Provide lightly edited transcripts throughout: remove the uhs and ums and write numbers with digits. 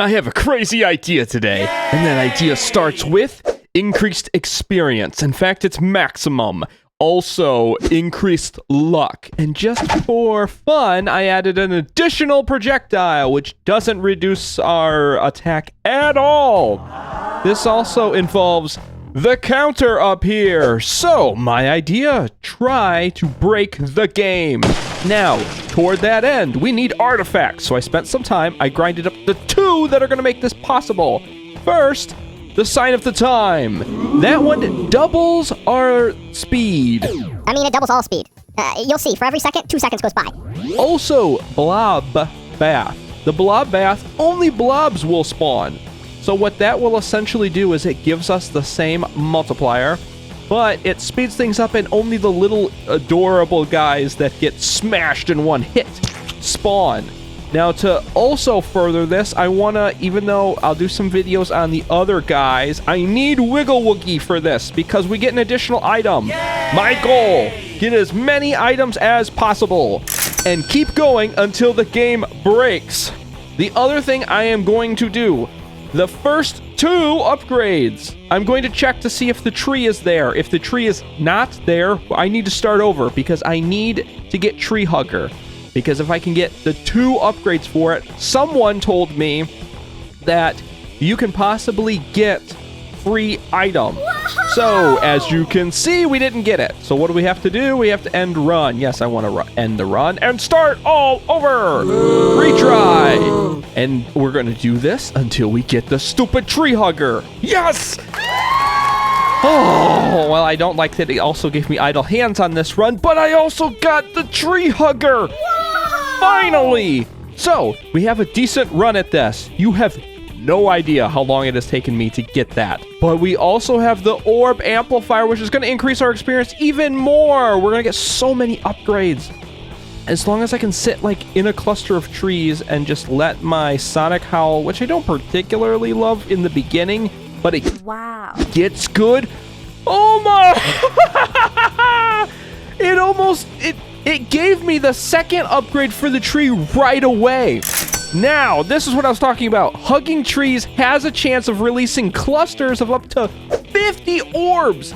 I have a crazy idea today. And that idea starts with increased experience. In fact, it's maximum. Also, increased luck. And just for fun, I added an additional projectile, which doesn't reduce our attack at all. This also involves the counter up here. So, my idea, try to break the game. Now, toward that end, we need artifacts. So I spent some time, I grinded up the 2 that are gonna make this possible. First, the Sign of the Time. That one doubles our speed. I mean, it doubles all speed. You'll see, for every second, 2 seconds goes by. Also, Blob Bath. The Blob Bath, only blobs will spawn. So what that will essentially do is it gives us the same multiplier, but it speeds things up and only the little adorable guys that get smashed in one hit spawn. Now to also further this, I wanna, even though I'll do some videos on the other guys, I need Wiggle Woogie for this because we get an additional item. Yay! My goal, get as many items as possible and keep going until the game breaks. The other thing I am going to do, the first 2 upgrades, I'm going to check to see if the tree is there. If the tree is not there, I need to start over because I need to get Tree Hugger. Because if I can get the 2 upgrades for it, someone told me that you can possibly get free item. So, as you can see, we didn't get it. So what do we have to do? We have to end run. Yes, I want to end the run and start all over. Retry. And we're going to do this until we get the stupid Tree Hugger. Yes! Oh, well, I don't like that it also gave me idle hands on this run, but I also got the Tree Hugger. Finally! So, we have a decent run at this. You have no idea how long it has taken me to get that. But we also have the Orb Amplifier, which is going to increase our experience even more. We're going to get so many upgrades. As long as I can sit like in a cluster of trees and just let my Sonic Howl, which I don't particularly love in the beginning, but it gets good. Oh my! It gave me the second upgrade for the tree right away. Now, this is what I was talking about. Hugging trees has a chance of releasing clusters of up to 50 orbs.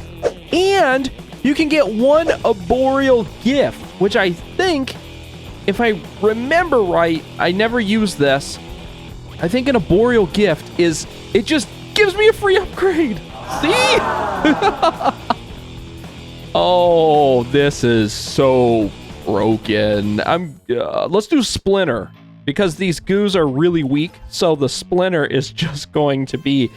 And you can get 1 arboreal gift, which I think, if I remember right, I never used this. I think an arboreal gift is, it just gives me a free upgrade. See? Oh, this is so broken. Let's do Splinter. Because these goos are really weak, so the Splinter is just going to be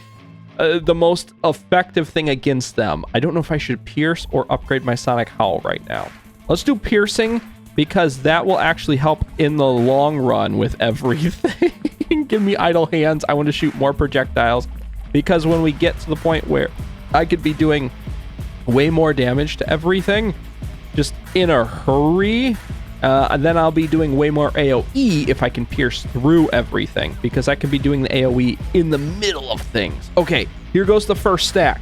the most effective thing against them. I don't know if I should Pierce or upgrade my Sonic Howl right now. Let's do Piercing, because that will actually help in the long run with everything. Give me idle hands. I want to shoot more projectiles, because when we get to the point where I could be doing way more damage to everything, just in a hurry, and then I'll be doing way more AoE if I can pierce through everything, because I can be doing the AoE in the middle of things. Okay, here goes the first stack.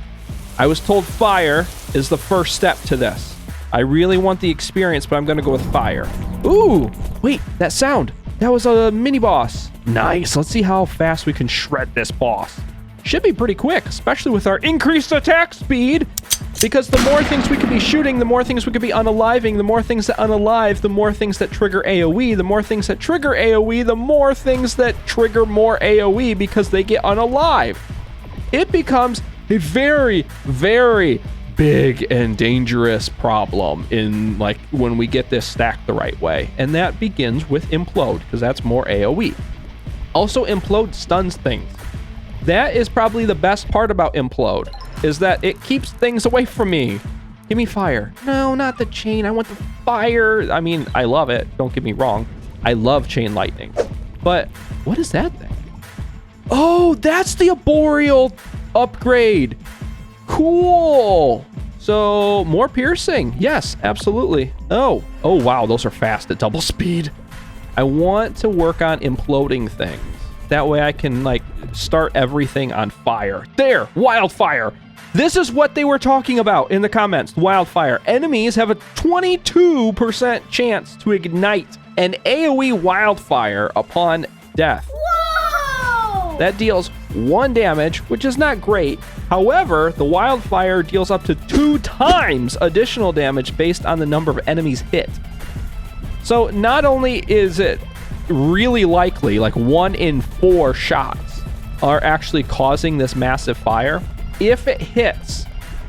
I was told fire is the first step to this. I really want the experience, but I'm going to go with fire. Ooh, wait, that sound. That was a mini boss. Nice. Let's see how fast we can shred this boss. Should be pretty quick, especially with our increased attack speed. Because the more things we could be shooting, the more things we could be unaliving, the more things that unalive, the more things that trigger AoE, the more things that trigger AoE, the more things that trigger more AoE because they get unalive. It becomes a very, very big and dangerous problem in like when we get this stacked the right way. And that begins with Implode, because that's more AoE. Also, Implode stuns things. That is probably the best part about Implode, is that it keeps things away from me. Give me fire. No, not the chain. I want the fire. I mean, I love it. Don't get me wrong. I love chain lightning. But what is that thing? Oh, that's the arboreal upgrade. Cool. So more piercing. Yes, absolutely. Oh, wow. Those are fast at double speed. I want to work on imploding things. That way I can like start everything on fire. There, wildfire. This is what they were talking about in the comments. Wildfire. Enemies have a 22% chance to ignite an AoE wildfire upon death. Whoa! That deals 1 damage, which is not great. However, the wildfire deals up to 2 times additional damage based on the number of enemies hit. So not only is it really likely, like 1 in 4 shots are actually causing this massive fire, if it hits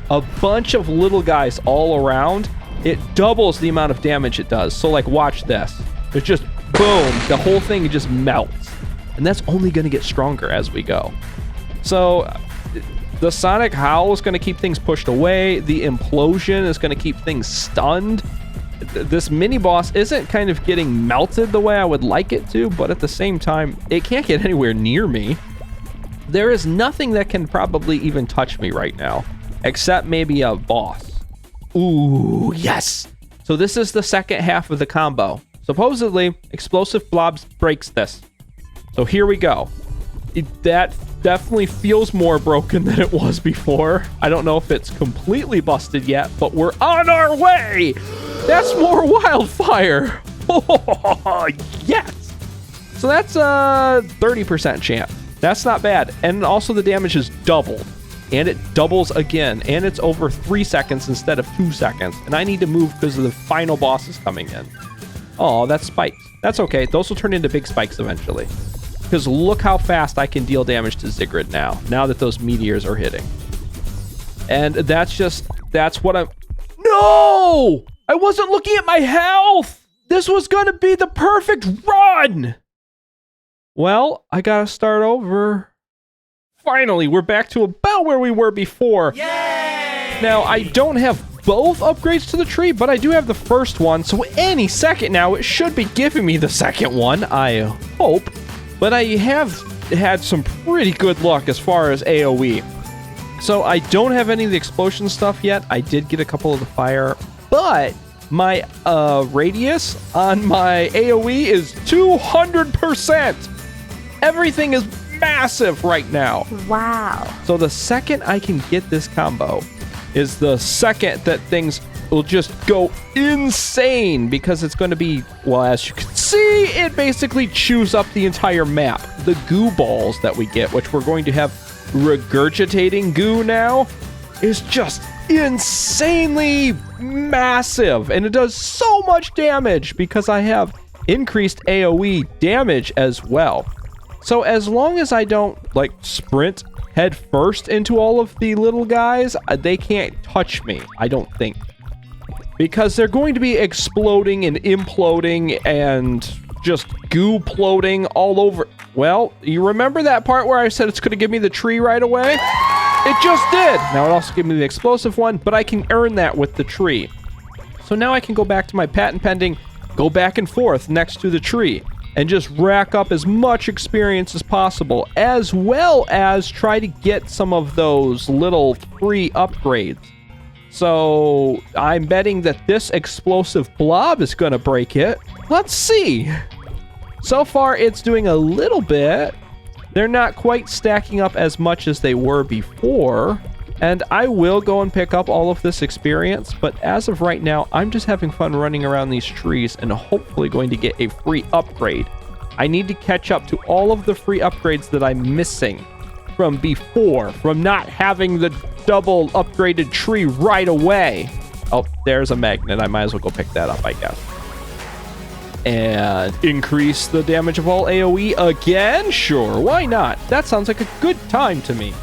a bunch of little guys all around, it doubles the amount of damage it does. So like, watch this. It's just boom, the whole thing just melts. And that's only going to get stronger as we go. So the sonic howl is going to keep things pushed away. The implosion is going to keep things stunned. This mini boss isn't kind of getting melted the way I would like it to, but at the same time, it can't get anywhere near me. There is nothing that can probably even touch me right now, except maybe a boss. Ooh, yes! So this is the second half of the combo. Supposedly, Explosive Blobs breaks this. So here we go. That definitely feels more broken than it was before. I don't know if it's completely busted yet, but we're on our way! That's more wildfire! Oh, yes! So that's a 30% chance. That's not bad. And also the damage is doubled. And it doubles again. And it's over 3 seconds instead of 2 seconds. And I need to move because of the final boss is coming in. Oh, that's spikes. That's okay. Those will turn into big spikes eventually. Because look how fast I can deal damage to Ziggurat now that those meteors are hitting. And that's what I'm... No! I wasn't looking at my health! This was gonna be the perfect run! Well, I gotta start over. Finally, we're back to about where we were before. Yay! Now, I don't have both upgrades to the tree, but I do have the first one, so any second now, it should be giving me the second one, I hope. But I have had some pretty good luck as far as AoE. So I don't have any of the explosion stuff yet. I did get a couple of the fire, but my radius on my AoE is 200%. Everything is massive right now. Wow. So the second I can get this combo is the second that things will just go insane, because it's going to be, well, as you can see, it basically chews up the entire map. The goo balls that we get, which we're going to have regurgitating goo now, is just insanely massive, and it does so much damage because I have increased AoE damage as well. So as long as I don't like sprint head first into all of the little guys, they can't touch me, I don't think, because they're going to be exploding and imploding and just goo-ploding all over. Well, you remember that part where I said it's going to give me the tree right away? It just did. Now it also gave me the explosive one, but I can earn that with the tree. So now I can go back to my patent pending, go back and forth next to the tree, and just rack up as much experience as possible, as well as try to get some of those little free upgrades. So I'm betting that this explosive blob is going to break it. Let's see. So far, it's doing a little bit. They're not quite stacking up as much as they were before. And I will go and pick up all of this experience. But as of right now, I'm just having fun running around these trees and hopefully going to get a free upgrade. I need to catch up to all of the free upgrades that I'm missing from before, from not having the double upgraded tree right away. Oh, there's a magnet. I might as well go pick that up, I guess. And increase the damage of all AoE again? Sure, why not? That sounds like a good time to me.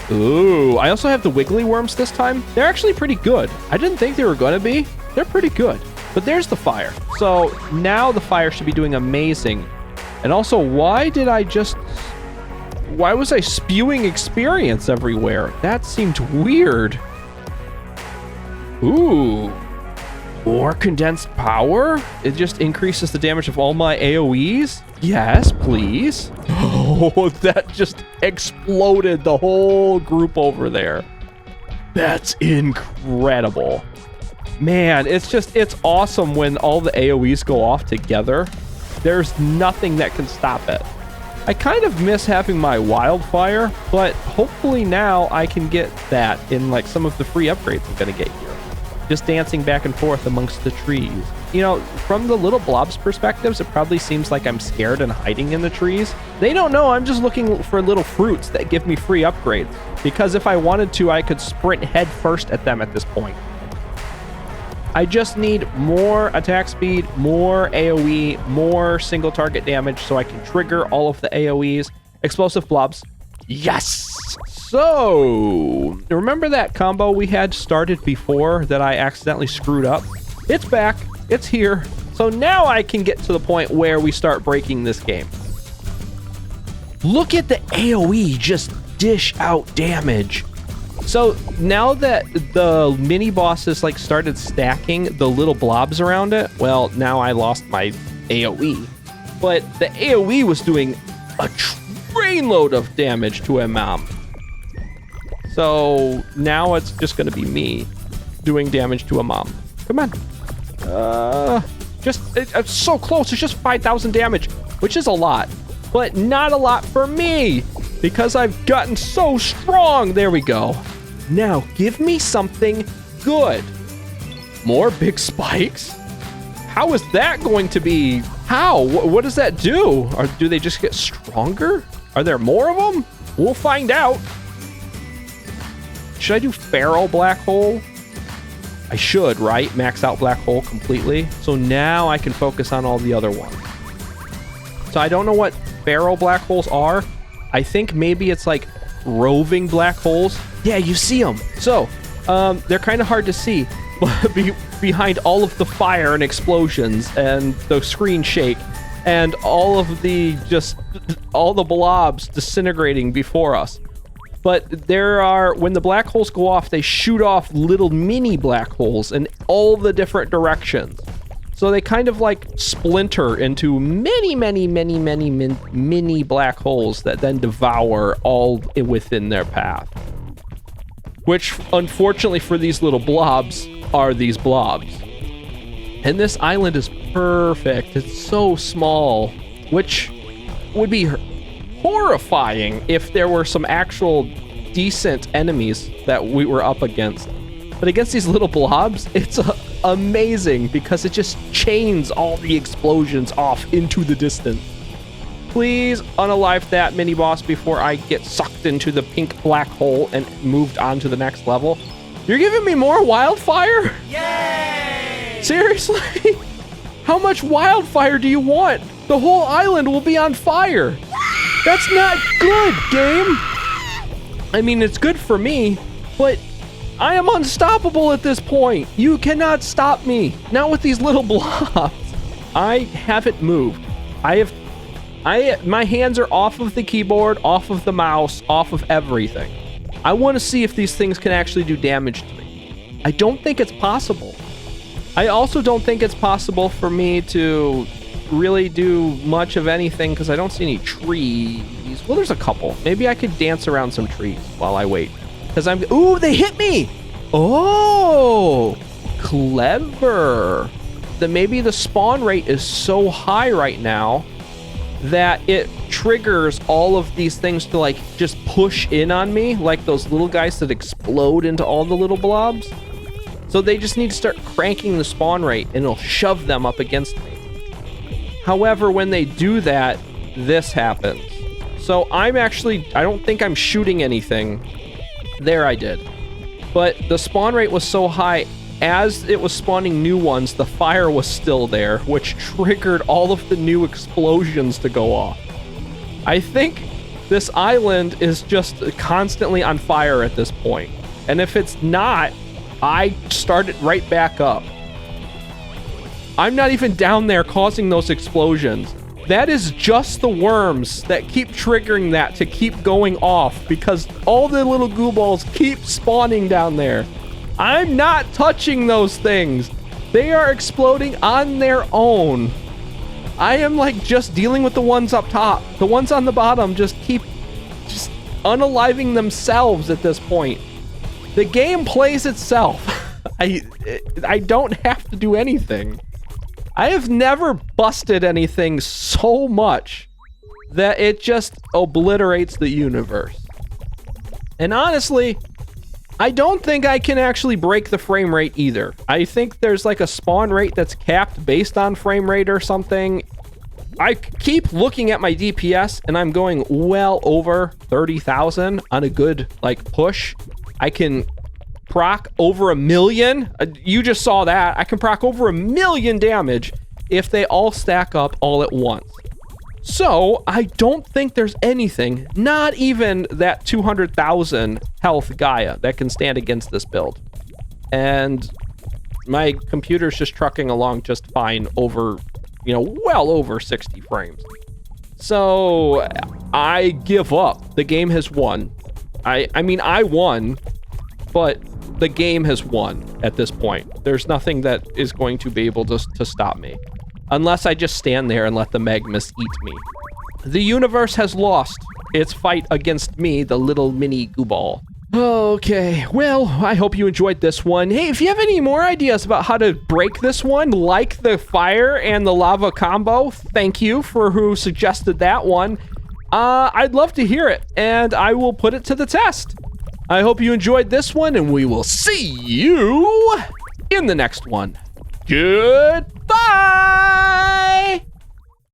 Ooh, I also have the wiggly worms this time. They're actually pretty good. I didn't think they were going to be. They're pretty good. But there's the fire. So now the fire should be doing amazing. And also, why was I spewing experience everywhere? That seemed weird. Ooh. More condensed power? It just increases the damage of all my AoEs? Yes, please. Oh, that just exploded the whole group over there. That's incredible. Man, it's awesome when all the AoEs go off together. There's nothing that can stop it. I kind of miss having my wildfire, but hopefully now I can get that in like some of the free upgrades I'm gonna get here. just dancing back and forth amongst the trees. You know, from the little blobs' perspectives, it probably seems like I'm scared and hiding in the trees. They don't know I'm just looking for little fruits that give me free upgrades, because if I wanted to, I could sprint head first at them at this point. I just need more attack speed, more AoE, more single target damage so I can trigger all of the AoEs. Explosive blobs. Yes! So, remember that combo we had started before that I accidentally screwed up? It's back. It's here. So now I can get to the point where we start breaking this game. Look at the AoE just dish out damage. So now that the mini bosses like started stacking the little blobs around it, well, now I lost my AoE. But the AoE was doing a trainload of damage to a mom. So now it's just going to be me doing damage to a mom. Come on. It's so close. It's just 5,000 damage, which is a lot, but not a lot for me because I've gotten so strong. There we go. Now give me something good. More big spikes? How is that going to be? How? What does that do? Or do they just get stronger? Are there more of them? We'll find out. Should I do Feral Black Hole? I should, right? Max out Black Hole completely. So now I can focus on all the other ones. So I don't know what Feral Black Holes are. I think maybe it's like roving black holes. Yeah, you see them. So they're kind of hard to see behind all of the fire and explosions and the screen shake and all of all the blobs disintegrating before us. But when the black holes go off, they shoot off little mini black holes in all the different directions. So they kind of like splinter into many mini black holes that then devour all within their path. Which, unfortunately for these little blobs, are these blobs. And this island is perfect. It's so small, which would be horrifying if there were some actual decent enemies that we were up against. But against these little blobs, it's amazing because it just chains all the explosions off into the distance. Please unalive that mini boss before I get sucked into the pink black hole and moved on to the next level. You're giving me more wildfire? Yay! Seriously? How much wildfire do you want? The whole island will be on fire. That's not good, game. I mean, it's good for me, but I am unstoppable at this point. You cannot stop me. Not with these little blobs. I haven't moved. My hands are off of the keyboard, off of the mouse, off of everything. I want to see if these things can actually do damage to me. I don't think it's possible. I also don't think it's possible for me to really do much of anything because I don't see any trees. Well, there's a couple. Maybe I could dance around some trees while I wait. Because ooh, they hit me! Oh, clever. Maybe the spawn rate is so high right now that it triggers all of these things to like just push in on me, like those little guys that explode into all the little blobs. So they just need to start cranking the spawn rate and it'll shove them up against me. However, when they do that, this happens. So I don't think I'm shooting anything. There I did. But the spawn rate was so high, as it was spawning new ones, the fire was still there, which triggered all of the new explosions to go off. I think this island is just constantly on fire at this point. And if it's not, I start it right back up. I'm not even down there causing those explosions. That is just the worms that keep triggering that to keep going off because all the little goo balls keep spawning down there. I'm not touching those things. They are exploding on their own. I am like just dealing with the ones up top. The ones on the bottom just keep unaliving themselves at this point. The game plays itself. I don't have to do anything. I have never busted anything so much that it just obliterates the universe. And honestly, I don't think I can actually break the frame rate either. I think there's like a spawn rate that's capped based on frame rate or something. I keep looking at my DPS and I'm going well over 30,000 on a good like push. I can proc over 1 million. You just saw that. I can proc over 1 million damage if they all stack up all at once. So I don't think there's anything, not even that 200,000 health Gaia, that can stand against this build. And my computer's just trucking along just fine over, you know, well over 60 frames. So I give up. The game has won. I mean, I won, but the game has won at this point. There's nothing that is going to be able to stop me. Unless I just stand there and let the Magmas eat me. The universe has lost its fight against me, the little mini goo ball. Okay, well, I hope you enjoyed this one. Hey, if you have any more ideas about how to break this one, like the fire and the lava combo, thank you for who suggested that one. I'd love to hear it, and I will put it to the test. I hope you enjoyed this one, and we will see you in the next one. Good